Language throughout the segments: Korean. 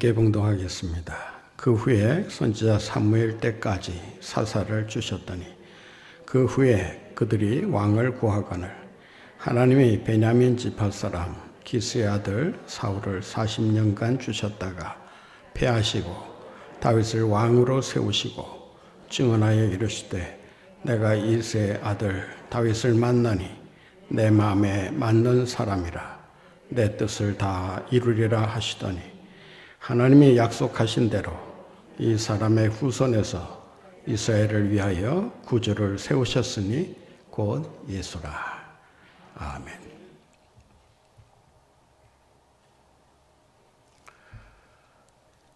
함께 봉독하겠습니다. 그 후에 선지자 사무엘 때까지 사사를 주셨더니 그 후에 그들이 왕을 구하거늘 하나님이 베냐민 지파 사람 기스의 아들 사울을 40년간 주셨다가 패하시고 다윗을 왕으로 세우시고 증언하여 이르시되 내가 이새의 아들 다윗을 만나니 내 마음에 맞는 사람이라 내 뜻을 다 이루리라 하시더니 하나님이 약속하신 대로 이 사람의 후손에서 이스라엘을 위하여 구주를 세우셨으니 곧 예수라. 아멘.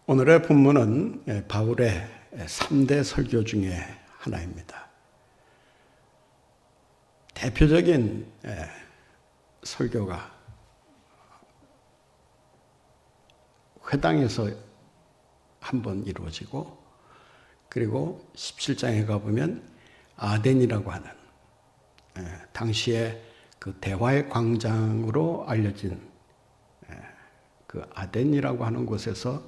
오늘의 본문은 바울의 3대 설교 중에 하나입니다. 대표적인 설교가 회당에서 한번 이루어지고, 그리고 17장에 가보면 아덴이라고 하는 당시에 그 대화의 광장으로 알려진 그 아덴이라고 하는 곳에서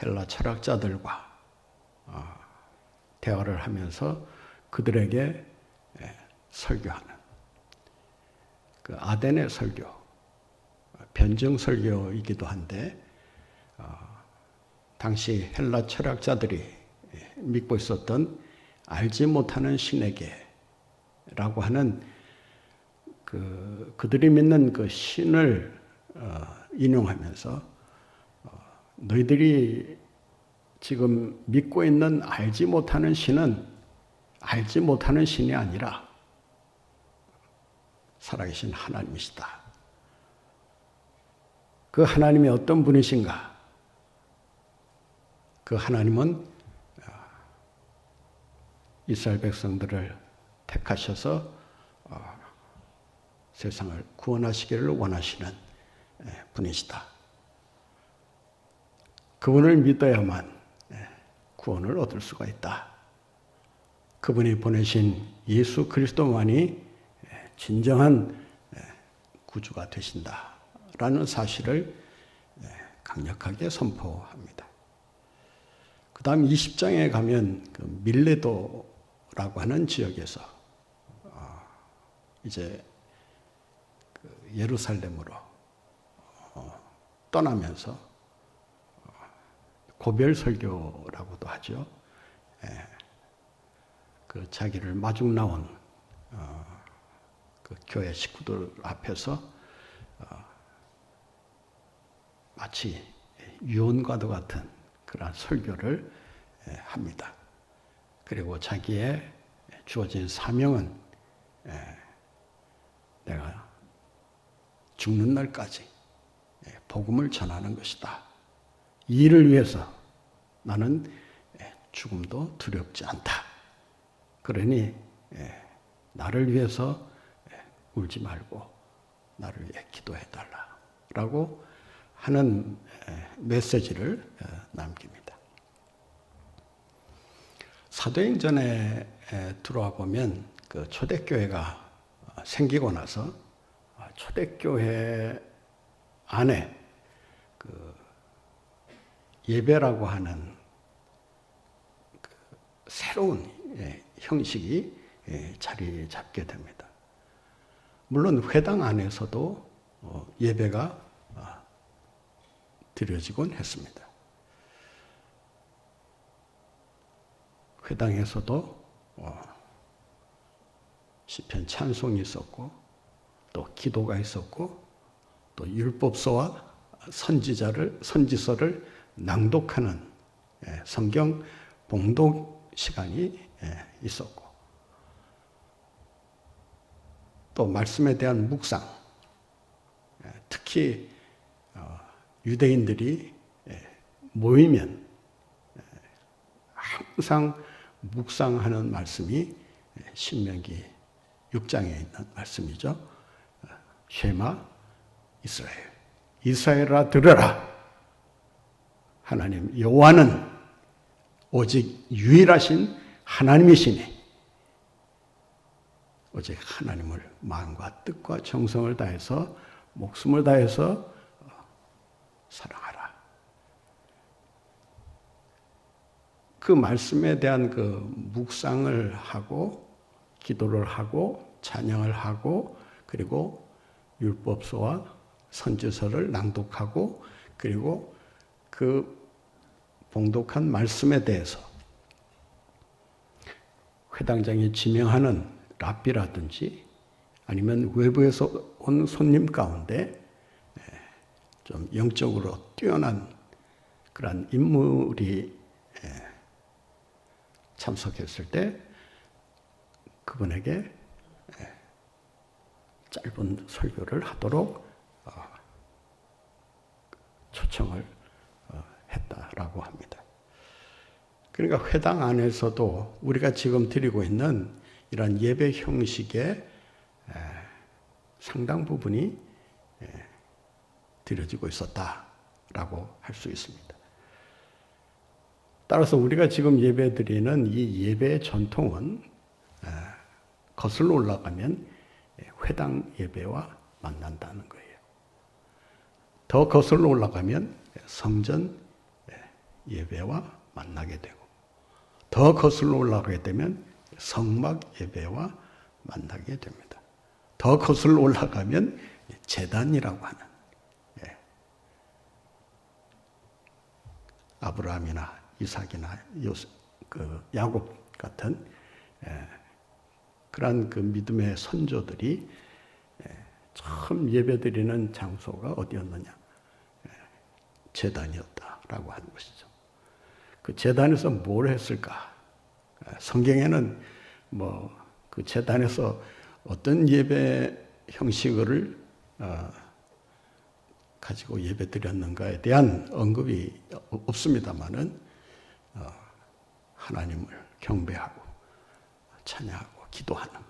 헬라 철학자들과 대화를 하면서 그들에게 설교하는 그 아덴의 설교, 변증 설교이기도 한데, 당시 헬라 철학자들이 믿고 있었던 알지 못하는 신에게라고 하는 그들이 믿는 그 신을 인용하면서 너희들이 지금 믿고 있는 알지 못하는 신은 알지 못하는 신이 아니라 살아계신 하나님이시다. 그 하나님이 어떤 분이신가? 그 하나님은 이스라엘 백성들을 택하셔서 세상을 구원하시기를 원하시는 분이시다. 그분을 믿어야만 구원을 얻을 수가 있다. 그분이 보내신 예수 그리스도만이 진정한 구주가 되신다라는 사실을 강력하게 선포합니다. 그 다음 20장에 가면 그 밀레도라고 하는 지역에서 이제 그 예루살렘으로 떠나면서 고별 설교라고도 하죠. 그 자기를 마중 나온 그 교회 식구들 앞에서 마치 유언과도 같은 그러한 설교를 합니다. 그리고 자기의 주어진 사명은 내가 죽는 날까지 복음을 전하는 것이다. 이 일을 위해서 나는 죽음도 두렵지 않다. 그러니 나를 위해서 울지 말고 나를 위해 기도해달라라고 하는 메시지를 남깁니다. 사도행전에 들어와 보면 그 초대교회가 생기고 나서 초대교회 안에 그 예배라고 하는 그 새로운 형식이 자리 잡게 됩니다. 물론 회당 안에서도 예배가 드려지곤 했습니다. 회당에서도 시편 찬송이 있었고, 또 기도가 있었고, 또 율법서와 선지서를 낭독하는 성경 봉독 시간이 있었고, 또 말씀에 대한 묵상, 특히 유대인들이 모이면 항상 묵상하는 말씀이 신명기 6장에 있는 말씀이죠. 쉐마 이스라엘, 이스라엘아 들으라. 하나님 여호와는 오직 유일하신 하나님이시니 오직 하나님을 마음과 뜻과 정성을 다해서 목숨을 다해서 사랑하라. 그 말씀에 대한 그 묵상을 하고 기도를 하고 찬양을 하고 그리고 율법서와 선지서를 낭독하고 그리고 그 봉독한 말씀에 대해서 회당장이 지명하는 랍비라든지 아니면 외부에서 온 손님 가운데 좀 영적으로 뛰어난 그런 인물이 참석했을 때 그분에게 짧은 설교를 하도록 초청을 했다라고 합니다. 그러니까 회당 안에서도 우리가 지금 드리고 있는 이런 예배 형식의 상당 부분이 드려지고 있었다라고 할 수 있습니다. 따라서 우리가 지금 예배 드리는 이 예배의 전통은 거슬러 올라가면 회당 예배와 만난다는 거예요. 더 거슬러 올라가면 성전 예배와 만나게 되고 더 거슬러 올라가게 되면 성막 예배와 만나게 됩니다. 더 거슬러 올라가면 제단이라고 하는 아브라함이나 이삭이나 야곱 같은 그러한 그 믿음의 선조들이 처음 예배드리는 장소가 어디였느냐? 제단이었다라고 하는 것이죠. 그 제단에서 뭘 했을까? 성경에는 그 제단에서 어떤 예배 형식을 가지고 예배드렸는가에 대한 언급이 없습니다만은 하나님을 경배하고 찬양하고 기도하는.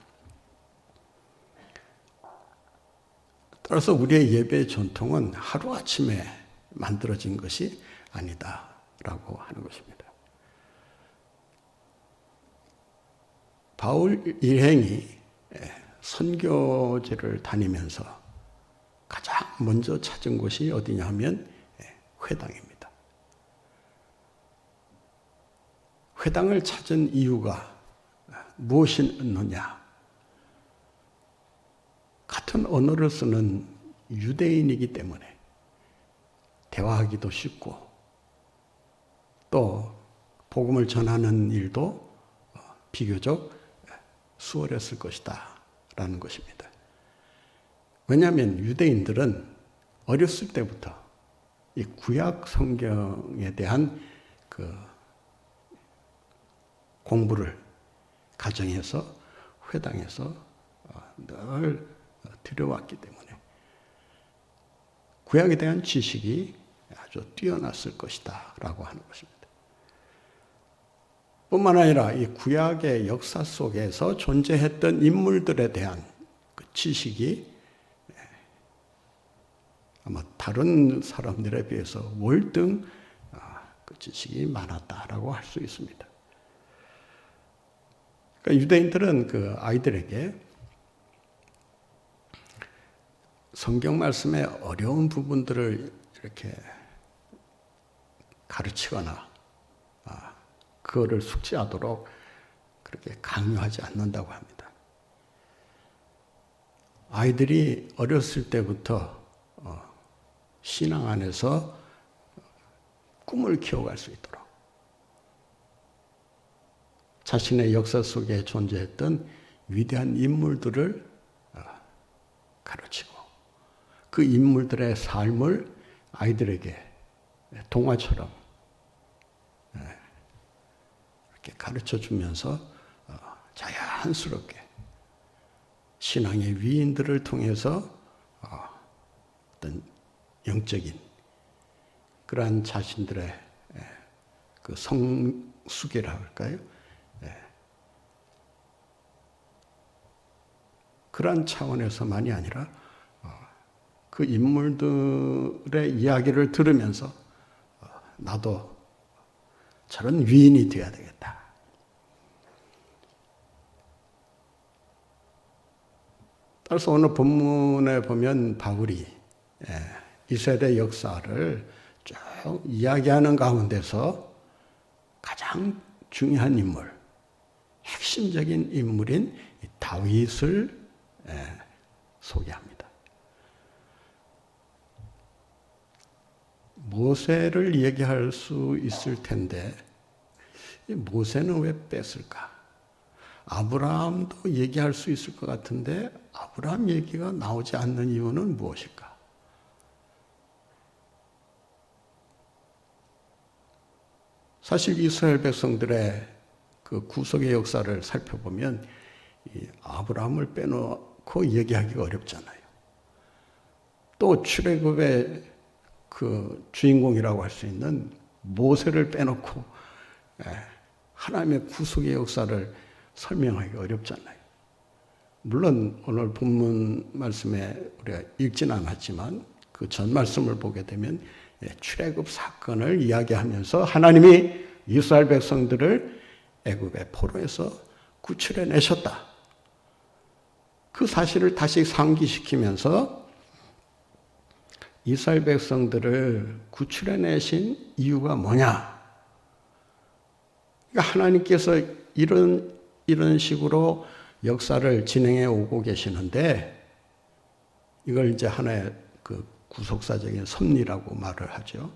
따라서 우리의 예배 전통은 하루아침에 만들어진 것이 아니다라고 하는 것입니다. 바울 일행이 선교지를 다니면서 가장 먼저 찾은 곳이 어디냐 하면 회당입니다. 회당을 찾은 이유가 무엇이었느냐? 같은 언어를 쓰는 유대인이기 때문에 대화하기도 쉽고 또 복음을 전하는 일도 비교적 수월했을 것이다 라는 것입니다. 왜냐하면 유대인들은 어렸을 때부터 이 구약 성경에 대한 그 공부를 가정에서 회당에서 늘 들여왔기 때문에 구약에 대한 지식이 아주 뛰어났을 것이다 라고 하는 것입니다. 뿐만 아니라 이 구약의 역사 속에서 존재했던 인물들에 대한 그 지식이 아마 다른 사람들에 비해서 월등 그 지식이 많았다라고 할 수 있습니다. 그러니까 유대인들은 그 아이들에게 성경 말씀의 어려운 부분들을 이렇게 가르치거나 그거를 숙지하도록 그렇게 강요하지 않는다고 합니다. 아이들이 어렸을 때부터 신앙 안에서 꿈을 키워갈 수 있도록 자신의 역사 속에 존재했던 위대한 인물들을 가르치고 그 인물들의 삶을 아이들에게 동화처럼 이렇게 가르쳐 주면서 자연스럽게 신앙의 위인들을 통해서 어떤 영적인 그러한 자신들의 그 성숙이라 할까요? 그러한 차원에서만이 아니라 그 인물들의 이야기를 들으면서 나도 저런 위인이 되어야 되겠다. 따라서 오늘 본문에 보면 바울이 이 세대 역사를 쭉 이야기하는 가운데서 가장 중요한 인물, 핵심적인 인물인 다윗을 소개합니다. 모세를 얘기할 수 있을 텐데 모세는 왜 뺐을까? 아브라함도 얘기할 수 있을 것 같은데 아브라함 얘기가 나오지 않는 이유는 무엇일까? 사실 이스라엘 백성들의 그 구속의 역사를 살펴보면 이 아브라함을 빼놓고 얘기하기가 어렵잖아요. 또 출애굽의 그 주인공이라고 할 수 있는 모세를 빼놓고 하나님의 구속의 역사를 설명하기 어렵잖아요. 물론 오늘 본문 말씀에 우리가 읽지는 않았지만 그 전 말씀을 보게 되면 출애굽 사건을 이야기하면서 하나님이 이스라엘 백성들을 애굽의 포로에서 구출해 내셨다. 그 사실을 다시 상기시키면서 이스라엘 백성들을 구출해 내신 이유가 뭐냐? 그러니까 하나님께서 이런 식으로 역사를 진행해 오고 계시는데 이걸 이제 하나의 그 구속사적인 섭리라고 말을 하죠.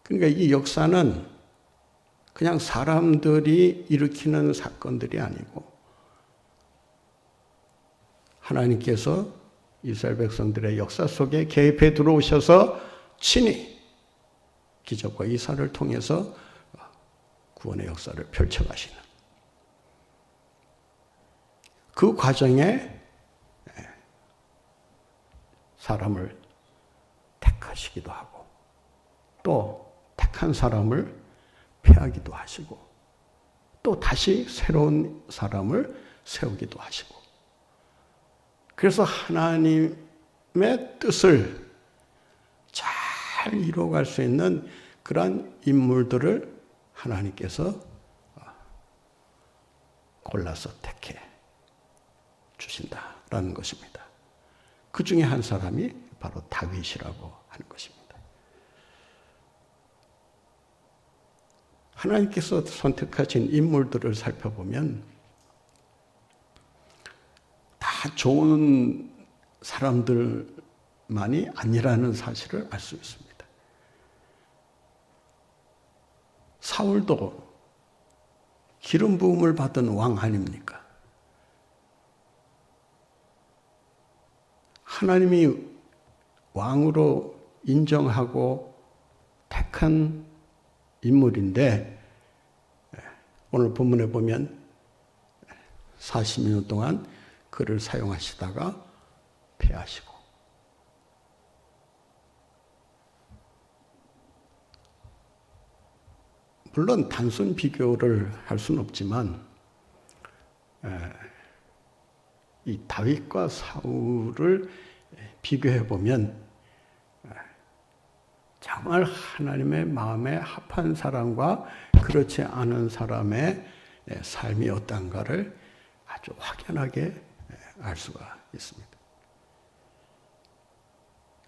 그러니까 이 역사는 그냥 사람들이 일으키는 사건들이 아니고 하나님께서 이스라엘 백성들의 역사 속에 개입해 들어오셔서 친히 기적과 이사를 통해서 구원의 역사를 펼쳐가시는 그 과정에 사람을 택하시기도 하고 또 택한 사람을 패하기도 하시고 또 다시 새로운 사람을 세우기도 하시고 그래서 하나님의 뜻을 잘 이루어갈 수 있는 그러한 인물들을 하나님께서 골라서 택해 주신다라는 것입니다. 그 중에 한 사람이 바로 다윗이라고 하는 것입니다. 하나님께서 선택하신 인물들을 살펴보면 다 좋은 사람들만이 아니라는 사실을 알 수 있습니다. 사울도 기름 부음을 받은 왕 아닙니까? 하나님이 왕으로 인정하고 택한 인물인데 오늘 본문에 보면 40년 동안 그를 사용하시다가 패하시고 물론 단순 비교를 할 수는 없지만 이 다윗과 사울을 비교해 보면 정말 하나님의 마음에 합한 사람과 그렇지 않은 사람의 삶이 어떤가를 아주 확연하게 알 수가 있습니다.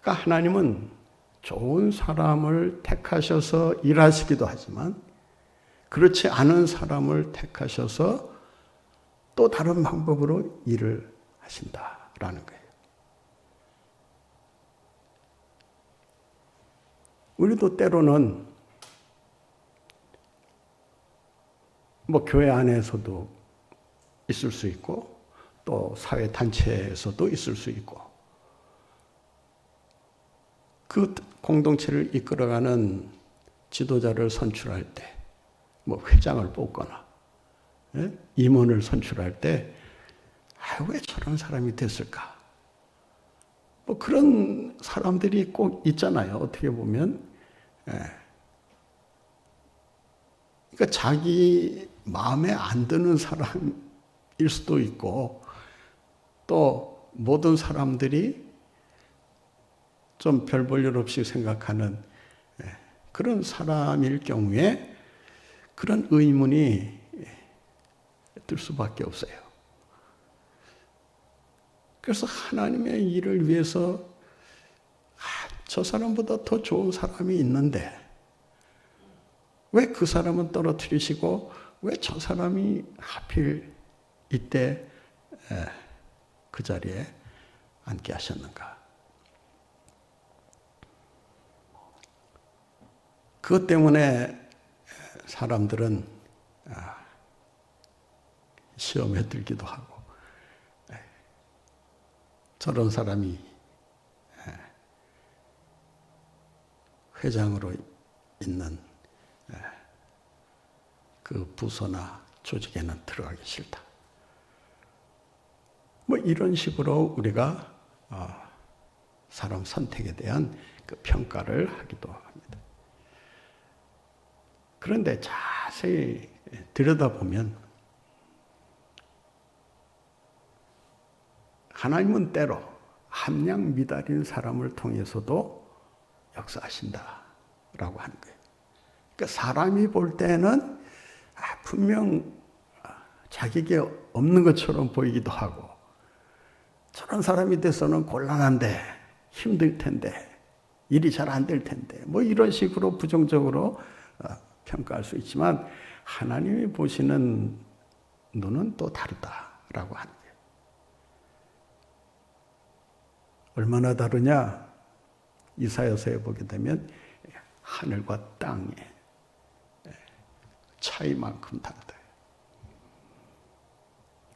그러니까 하나님은 좋은 사람을 택하셔서 일하시기도 하지만 그렇지 않은 사람을 택하셔서 또 다른 방법으로 일을 하신다라는 거예요. 우리도 때로는 교회 안에서도 있을 수 있고 또 사회 단체에서도 있을 수 있고 그 공동체를 이끌어가는 지도자를 선출할 때 회장을 뽑거나 임원을 선출할 때 왜 저런 사람이 됐을까? 그런 사람들이 꼭 있잖아요. 어떻게 보면. 그러니까 자기 마음에 안 드는 사람일 수도 있고 또 모든 사람들이 좀 별 볼 일 없이 생각하는 그런 사람일 경우에 그런 의문이 들 수밖에 없어요. 그래서 하나님의 일을 위해서 저 사람보다 더 좋은 사람이 있는데 왜 그 사람은 떨어뜨리시고 왜 저 사람이 하필 이때 그 자리에 앉게 하셨는가? 그것 때문에 사람들은 시험에 들기도 하고 저런 사람이 회장으로 있는 그 부서나 조직에는 들어가기 싫다. 뭐 이런 식으로 우리가 사람 선택에 대한 그 평가를 하기도 합니다. 그런데 자세히 들여다보면 하나님은 때로 함량 미달인 사람을 통해서도 역사하신다라고 하는 거예요. 그러니까 사람이 볼 때는 분명 자격이 없는 것처럼 보이기도 하고 저런 사람이 돼서는 곤란한데 힘들 텐데 일이 잘 안 될 텐데 뭐 이런 식으로 부정적으로 평가할 수 있지만 하나님이 보시는 눈은 또 다르다라고 하는 거예요. 얼마나 다르냐? 이사야서에 보게 되면 하늘과 땅의 차이만큼 다르다.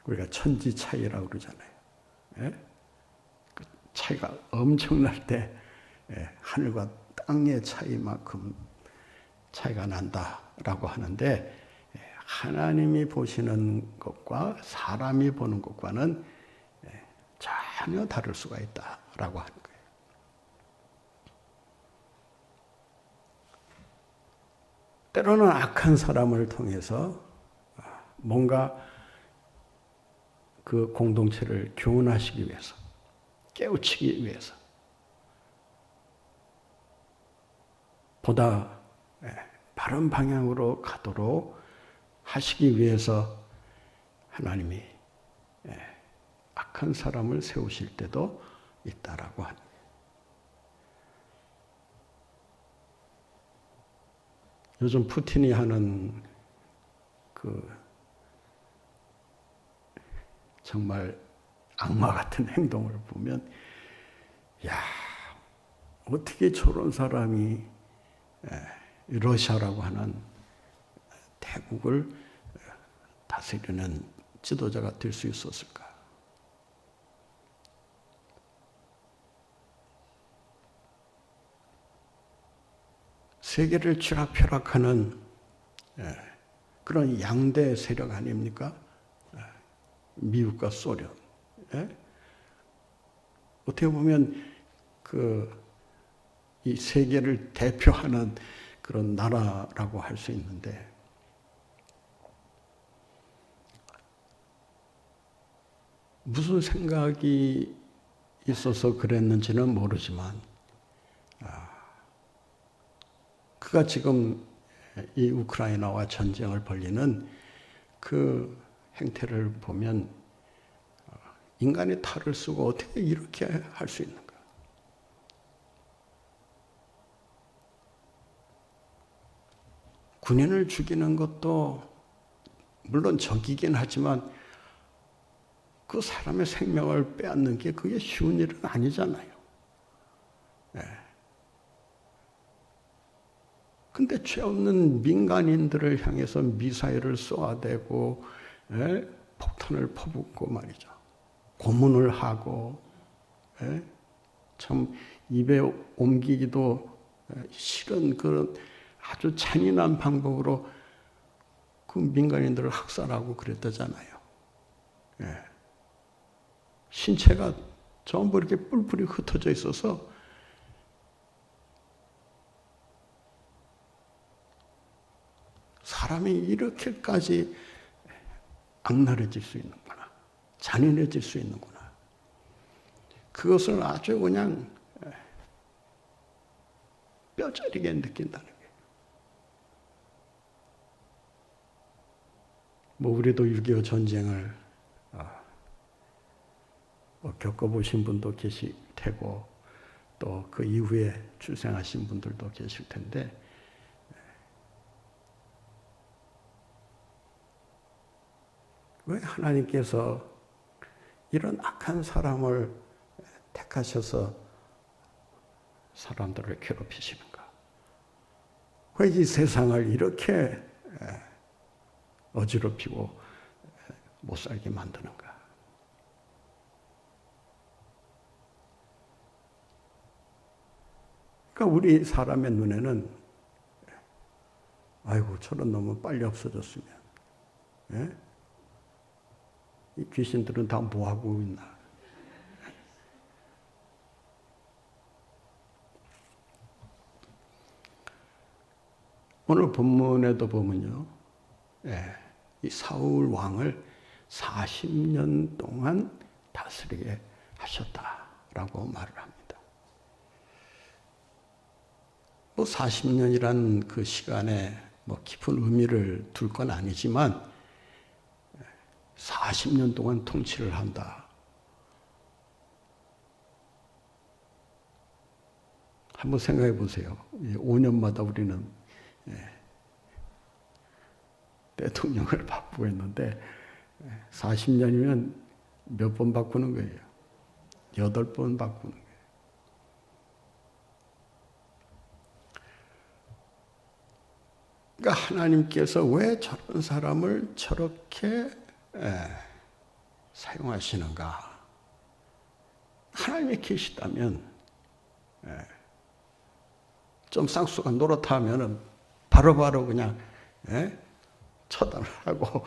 우리가 천지 차이라고 그러잖아요. 그 차이가 엄청날 때 하늘과 땅의 차이만큼 차이가 난다라고 하는데 하나님이 보시는 것과 사람이 보는 것과는 전혀 다를 수가 있다라고 하는 거예요. 때로는 악한 사람을 통해서 뭔가 그 공동체를 교훈하시기 위해서, 깨우치기 위해서 보다 바른 방향으로 가도록 하시기 위해서 하나님이 악한 사람을 세우실 때도 있다라고 합니다. 요즘 푸틴이 하는 그 정말 악마 같은 행동을 보면 야, 어떻게 저런 사람이 러시아라고 하는 태국을 다스리는 지도자가 될 수 있었을까? 세계를 쥐락펴락하는 그런 양대 세력 아닙니까? 미국과 소련. 어떻게 보면 이 세계를 대표하는 그런 나라라고 할 수 있는데 무슨 생각이 있어서 그랬는지는 모르지만 그가 지금 이 우크라이나와 전쟁을 벌이는 그 행태를 보면 인간의 탈을 쓰고 어떻게 이렇게 할 수 있는가? 군인을 죽이는 것도 물론 적이긴 하지만 그 사람의 생명을 빼앗는 게 그게 쉬운 일은 아니잖아요. 근데 죄 없는 민간인들을 향해서 미사일을 쏘아대고 폭탄을 퍼붓고 말이죠. 고문을 하고 참 입에 옮기기도 싫은 그런 아주 잔인한 방법으로 그 민간인들을 학살하고 그랬다잖아요. 신체가 전부 이렇게 뿔뿔이 흩어져 있어서 사람이 이렇게까지 악랄해질 수 있는구나. 잔인해질 수 있는구나. 그것을 아주 그냥 뼈저리게 느낀다는 거예요. 뭐 우리도 6.25 전쟁을 겪어보신 분도 계실 테고 또 그 이후에 출생하신 분들도 계실 텐데 왜 하나님께서 이런 악한 사람을 택하셔서 사람들을 괴롭히시는가? 왜 이 세상을 이렇게 어지럽히고 못 살게 만드는가? 그러니까 우리 사람의 눈에는 아이고 저런 놈은 빨리 없어졌으면, 예? 이 귀신들은 다 뭐하고 있나? 오늘 본문에도 보면요, 이 사울 왕을 40년 동안 다스리게 하셨다라고 말을 합니다. 뭐 40년이란 그 시간에 뭐 깊은 의미를 둘 건 아니지만 40년 동안 통치를 한다. 한번 생각해 보세요. 5년마다 우리는 대통령을 바꾸고 있는데 40년이면 몇 번 바꾸는 거예요? 8번 바꾸는 거예요. 그러니까 하나님께서 왜 저런 사람을 저렇게 사용하시는가? 하나님이 계시다면 좀 쌍수가 노랗다 하면은 바로바로 그냥 처단을 하고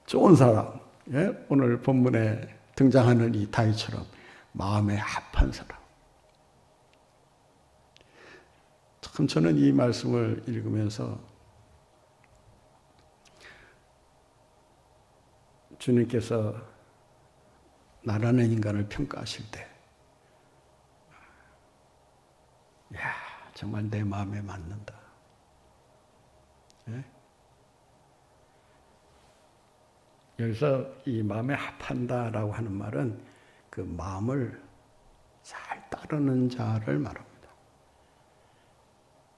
좋은 사람, 오늘 본문에 등장하는 이 다윗처럼 마음에 합한 사람. 참 저는 이 말씀을 읽으면서 주님께서 나라는 인간을 평가하실 때, 야, 정말 내 마음에 맞는다. 여기서 이 마음에 합한다라고 하는 말은 그 마음을 잘 따르는 자를 말합니다.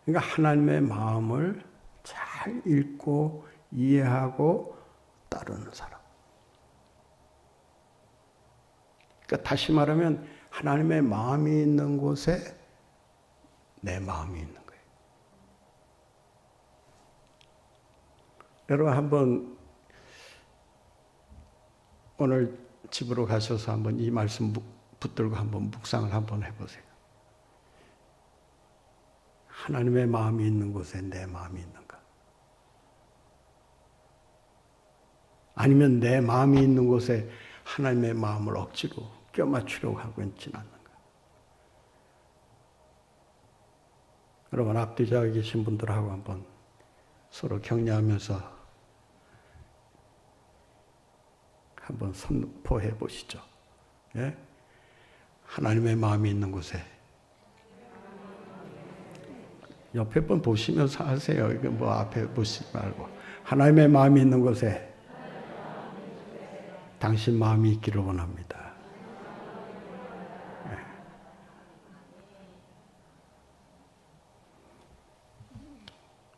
그러니까 하나님의 마음을 잘 읽고 이해하고 따르는 사람. 그러니까 다시 말하면 하나님의 마음이 있는 곳에 내 마음이 있는 거예요. 여러분 한번 오늘 집으로 가셔서 한번 이 말씀 붙들고 한번 묵상을 한번 해보세요. 하나님의 마음이 있는 곳에 내 마음이 있는가? 아니면 내 마음이 있는 곳에 하나님의 마음을 억지로 껴맞추려고 하고 있지는 않는가? 여러분 앞뒤 자에 계신 분들하고 한번 서로 격려하면서 한번 선포해 보시죠. 예? 하나님의 마음이 있는 곳에 옆에 분 보시면서 하세요. 이거 뭐 앞에 보시지 말고 하나님의 마음이 있는 곳에 당신 마음이 있기를 원합니다. 예.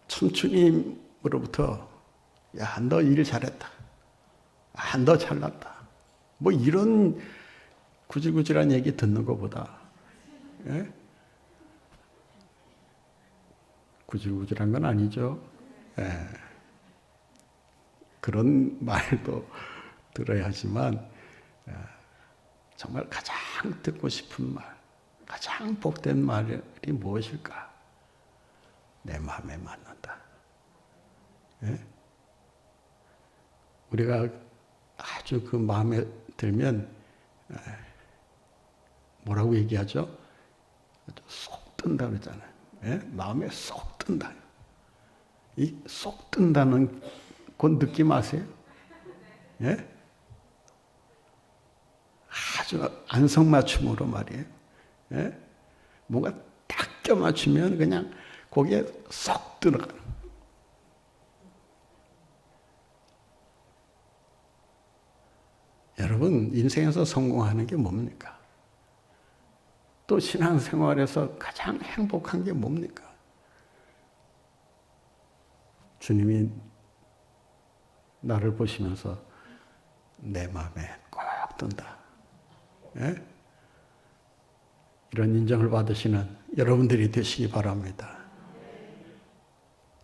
참 주님으로부터 야, 너 일 잘했다. 아, 너 잘났다. 뭐 이런 구질구질한 얘기 듣는 것보다, 예? 구질구질한 건 아니죠. 예. 그런 말도 들어야 하지만 정말 가장 듣고 싶은 말, 가장 복된 말이 무엇일까? 내 마음에 맞는다. 예? 우리가 아주 그 마음에 들면 뭐라고 얘기하죠? 쏙 든다 그러잖아요. 예? 마음에 쏙 든다. 이 쏙 든다는 그 느낌 아세요? 예? 아주 안성맞춤으로 말이에요. 예? 뭔가 딱 껴맞추면 그냥 거기에 쏙 들어가는. 여러분 인생에서 성공하는 게 뭡니까? 또 신앙생활에서 가장 행복한 게 뭡니까? 주님이 나를 보시면서 내 마음에 꼭 든다. 예? 이런 인정을 받으시는 여러분들이 되시기 바랍니다.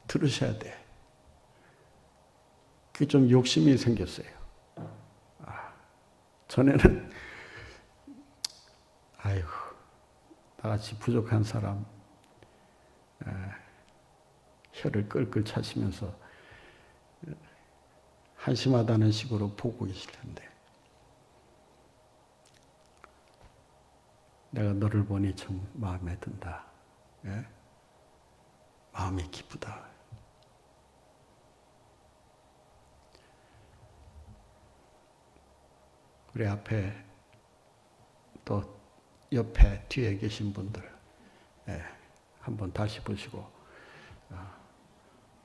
들으셔야 돼. 그게 좀 욕심이 생겼어요. 전에는 아이고 나같이 부족한 사람 혀를 끌끌 차시면서 한심하다는 식으로 보고 계실 텐데 내가 너를 보니 참 마음에 든다. 예? 마음이 기쁘다. 우리 앞에 또 옆에 뒤에 계신 분들 한번 다시 보시고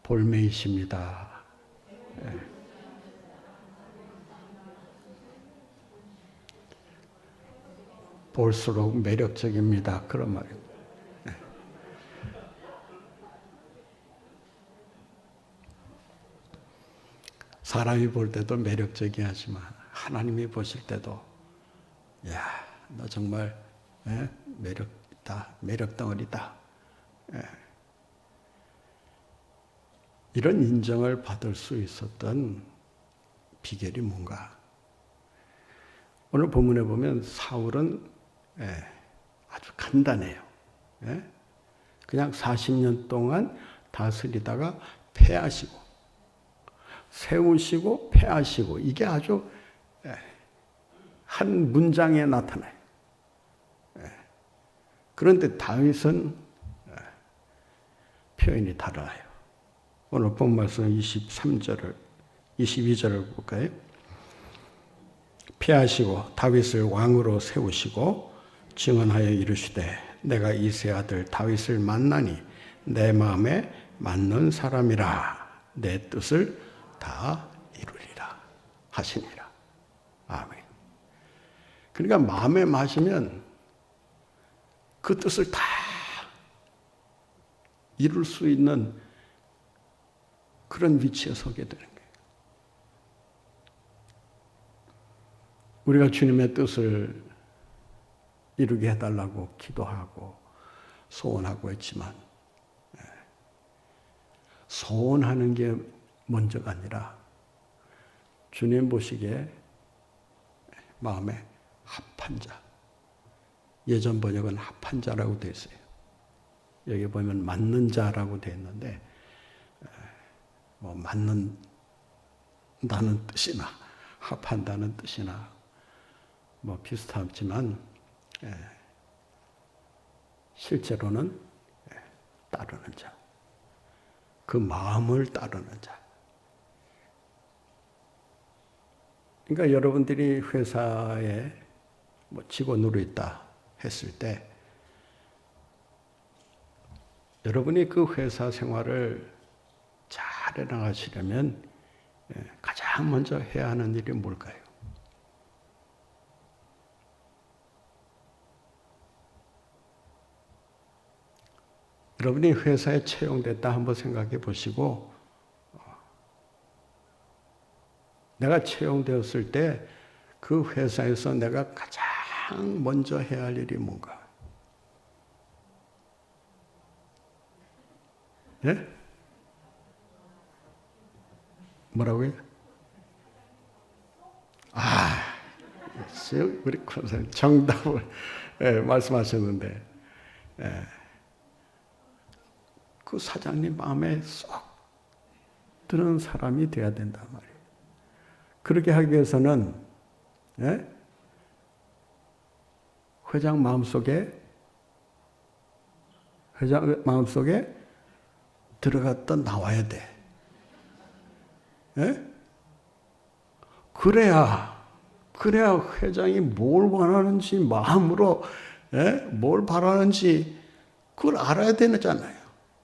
볼매이십니다. 볼수록 매력적입니다. 그런 말입니다. 사람이 볼 때도 매력적이하지만 하나님이 보실 때도 야, 너 정말 매력 있다. 매력 덩어리다. 이런 인정을 받을 수 있었던 비결이 뭔가? 오늘 본문에 보면 사울은 아주 간단해요. 그냥 40년 동안 다스리다가 패하시고 세우시고 패하시고 이게 아주 한 문장에 나타나요. 그런데 다윗은 표현이 달라요. 오늘 본 말씀 22절을 볼까요? 피하시고 다윗을 왕으로 세우시고 증언하여 이르시되 내가 이새 아들 다윗을 만나니 내 마음에 맞는 사람이라 내 뜻을 다 이루리라 하시니라. 아멘. 그러니까 마음에 맞으면 그 뜻을 다 이룰 수 있는 그런 위치에 서게 되는 거예요. 우리가 주님의 뜻을 이루게 해달라고 기도하고 소원하고 했지만 소원하는 게 먼저가 아니라 주님 보시기에 마음에 합한 자. 예전 번역은 합한 자라고 되어 있어요. 여기 보면 맞는 자라고 되어 있는데 맞는다는 뜻이나 합한다는 뜻이나 비슷하지만 실제로는 따르는 자. 그 마음을 따르는 자. 그러니까 여러분들이 회사에 직원으로 있다 했을 때 여러분이 그 회사 생활을 잘 해나가시려면 가장 먼저 해야 하는 일이 뭘까요? 여러분이 회사에 채용됐다 한번 생각해 보시고 내가 채용되었을 때 그 회사에서 내가 가장 먼저 해야 할 일이 뭔가? 예? 뭐라고요? 우리 권사님 정답을 말씀하셨는데 그 사장님 마음에 쏙 드는 사람이 돼야 된단 말이에요. 그렇게 하기 위해서는 회장 마음속에 들어갔다 나와야 돼. 그래야 회장이 뭘 원하는지 마음으로 뭘 바라는지 그걸 알아야 되잖아요.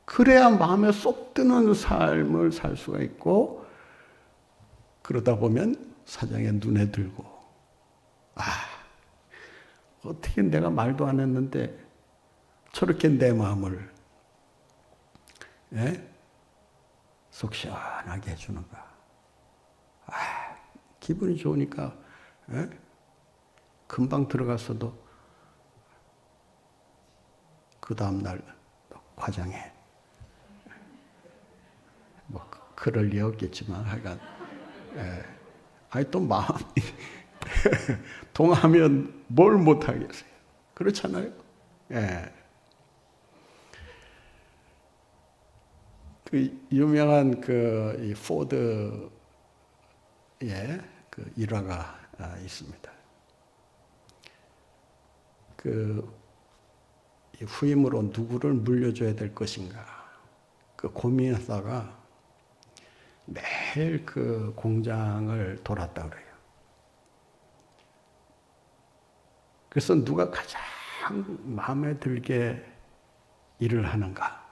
그래야 마음에 쏙 드는 삶을 살 수가 있고 그러다 보면 사장의 눈에 들고 어떻게 내가 말도 안 했는데 저렇게 내 마음을 속 시원하게 해주는가. 기분이 좋으니까 예? 금방 들어갔어도 그 다음날 과장해. 뭐 그럴 리 없겠지만 하여간 아니 또 마음이 동하면 뭘 못하겠어요. 그렇잖아요. 예. 그 유명한 이 포드의 그 일화가 있습니다. 이 후임으로 누구를 물려줘야 될 것인가 고민하다가 매일 그 공장을 돌았다 그래요. 그래서 누가 가장 마음에 들게 일을 하는가,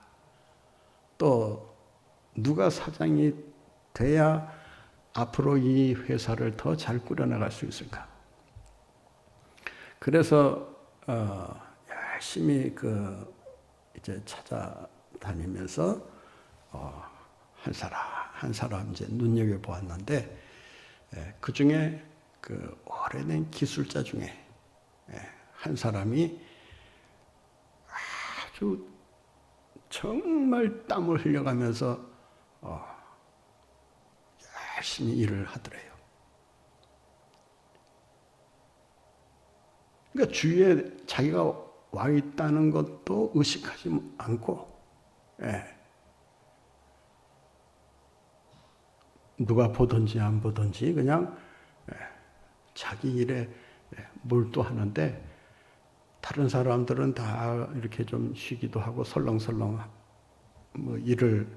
또 누가 사장이 돼야 앞으로 이 회사를 더 잘 꾸려나갈 수 있을까. 그래서 열심히 이제 찾아다니면서 한 사람 이제 눈여겨 보았는데, 그 중에 그 오래된 기술자 중에 한 사람이 아주 정말 땀을 흘려가면서 열심히 일을 하더래요. 그러니까 주위에 자기가 와 있다는 것도 의식하지 않고, 누가 보든지 안 보든지 그냥 자기 일에 몰두하는데, 다른 사람들은 다 이렇게 좀 쉬기도 하고 설렁설렁 뭐 일을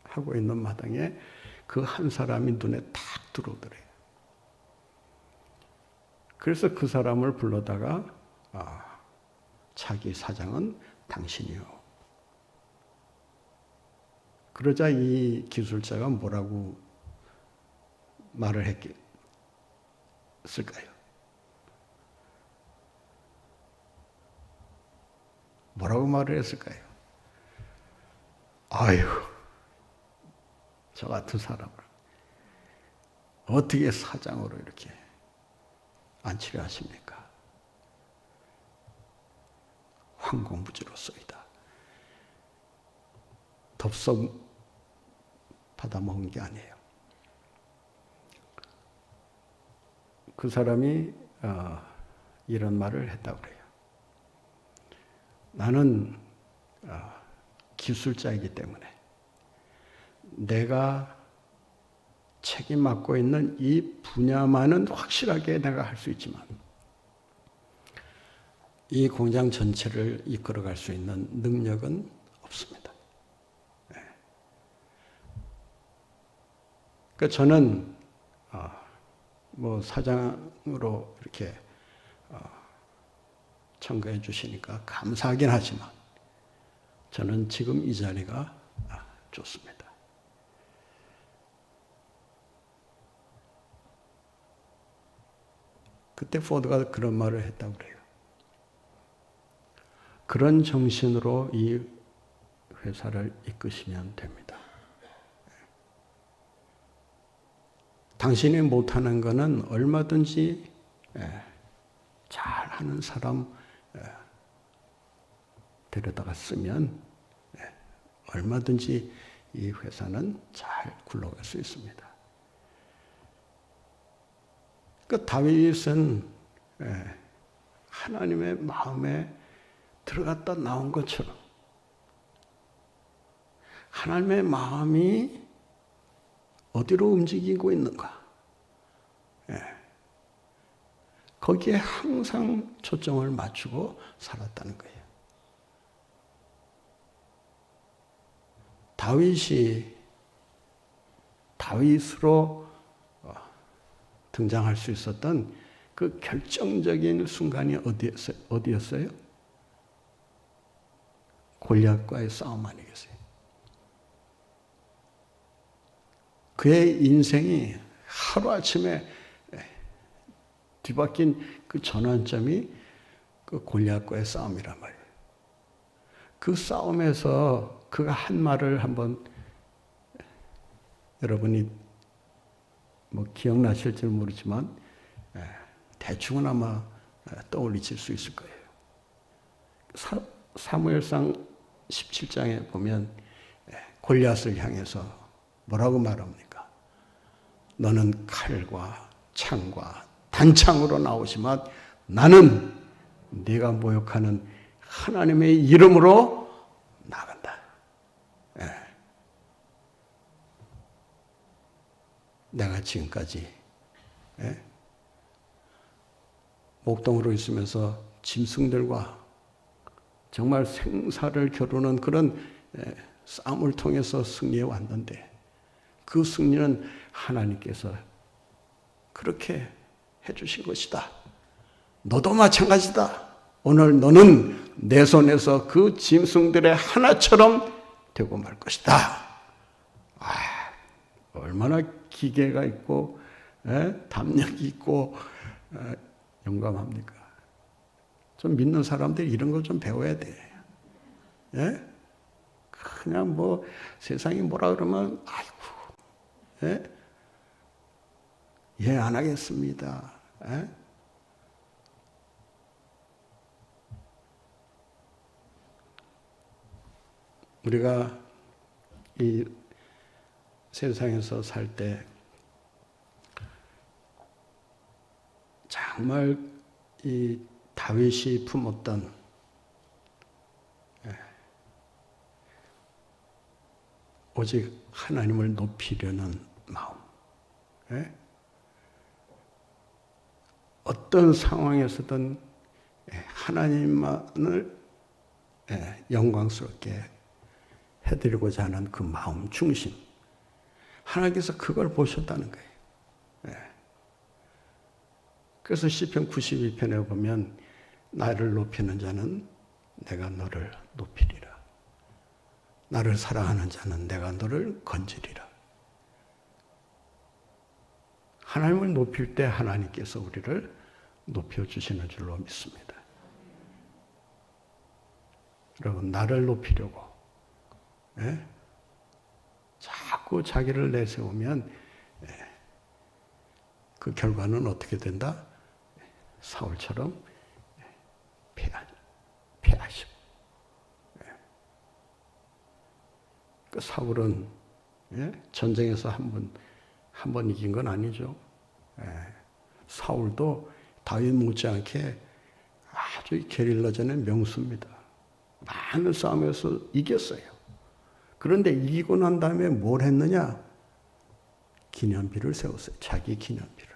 하고 있는 마당에 그 한 사람이 눈에 탁 들어오더래요. 그래서 그 사람을 불러다가 자기 사장은 당신이요. 그러자 이 기술자가 뭐라고 말을 했을까요? 뭐라고 말을 했을까요? 아유, 저 같은 사람을 어떻게 사장으로 이렇게 안치려 하십니까? 황공무지로소이다. 덥석 받아먹은 게 아니에요. 그 사람이 이런 말을 했다고 그래요. 나는 기술자이기 때문에 내가 책임 맡고 있는 이 분야만은 확실하게 내가 할 수 있지만 이 공장 전체를 이끌어갈 수 있는 능력은 없습니다. 그러니까 저는 뭐 사장으로 이렇게 청구해 주시니까 감사하긴 하지만 저는 지금 이 자리가 좋습니다. 그때 포드가 그런 말을 했다고 그래요. 그런 정신으로 이 회사를 이끄시면 됩니다. 당신이 못하는 것은 얼마든지 잘하는 사람 데려다가 쓰면 얼마든지 이 회사는 잘 굴러갈 수 있습니다. 그 다윗은 하나님의 마음에 들어갔다 나온 것처럼 하나님의 마음이 어디로 움직이고 있는가, 거기에 항상 초점을 맞추고 살았다는 거예요. 다윗으로 등장할 수 있었던 그 결정적인 순간이 어디였어요? 골리앗과의 싸움 아니겠어요? 그의 인생이 하루아침에 뒤바뀐 그 전환점이 그 골리앗과의 싸움이란 말이에요. 그 싸움에서 그가 한 말을 한번 여러분이 뭐 기억나실지 모르지만 대충은 아마 떠올리실 수 있을 거예요. 사무엘상 17장에 보면 골리앗을 향해서 뭐라고 말합니까? 너는 칼과 창과 단창으로 나오지만 나는 네가 모욕하는 하나님의 이름으로 나간다. 내가 지금까지 목동으로 있으면서 짐승들과 정말 생사를 겨루는 그런 싸움을 통해서 승리해 왔는데 그 승리는 하나님께서 그렇게 해주신 것이다. 너도 마찬가지다. 오늘 너는 내 손에서 그 짐승들의 하나처럼 되고 말 것이다. 얼마나 기계가 있고 담력이 있고 용감합니까? 좀 믿는 사람들이 이런 걸 좀 배워야 돼. 그냥 뭐 세상이 뭐라 그러면 아이고 예, 안 하겠습니다. 우리가 이 세상에서 살 때 정말 이 다윗이 품었던 오직 하나님을 높이려는 마음. 어떤 상황에서든 하나님만을 영광스럽게 해드리고자 하는 그 마음 중심. 하나님께서 그걸 보셨다는 거예요. 그래서 시편 92편에 보면 나를 높이는 자는 내가 너를 높이리라. 나를 사랑하는 자는 내가 너를 건지리라. 하나님을 높일 때 하나님께서 우리를 높여주시는 줄로 믿습니다. 여러분, 나를 높이려고 자꾸 자기를 내세우면 그 결과는 어떻게 된다? 사울처럼 패하시고. 그 사울은 전쟁에서 한 번 이긴 건 아니죠. 사울도 다윗 못지않게 아주 게릴라전의 명수입니다. 많은 싸움에서 이겼어요. 그런데 이기고 난 다음에 뭘 했느냐? 기념비를 세웠어요. 자기 기념비를.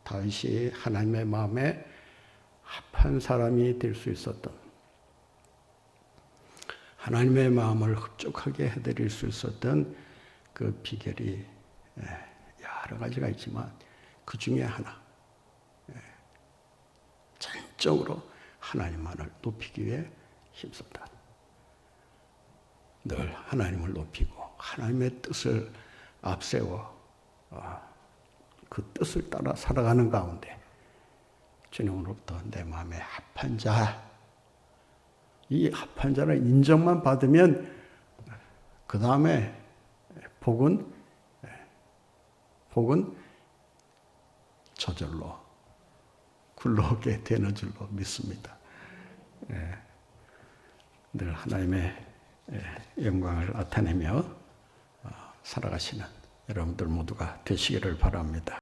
다윗이 하나님의 마음에 합한 사람이 될 수 있었던, 하나님의 마음을 흡족하게 해드릴 수 있었던 그 비결이 여러 가지가 있지만 그 중에 하나, 전적으로 하나님만을 높이기 위해 힘썼다. 늘 하나님을 높이고 하나님의 뜻을 앞세워 그 뜻을 따라 살아가는 가운데 주님으로부터 내 마음에 합한 자, 이 합한 자를 인정만 받으면 그 다음에 복은 저절로 굴러오게 되는 줄로 믿습니다. 늘 하나님의 영광을 나타내며 살아가시는 여러분들 모두가 되시기를 바랍니다.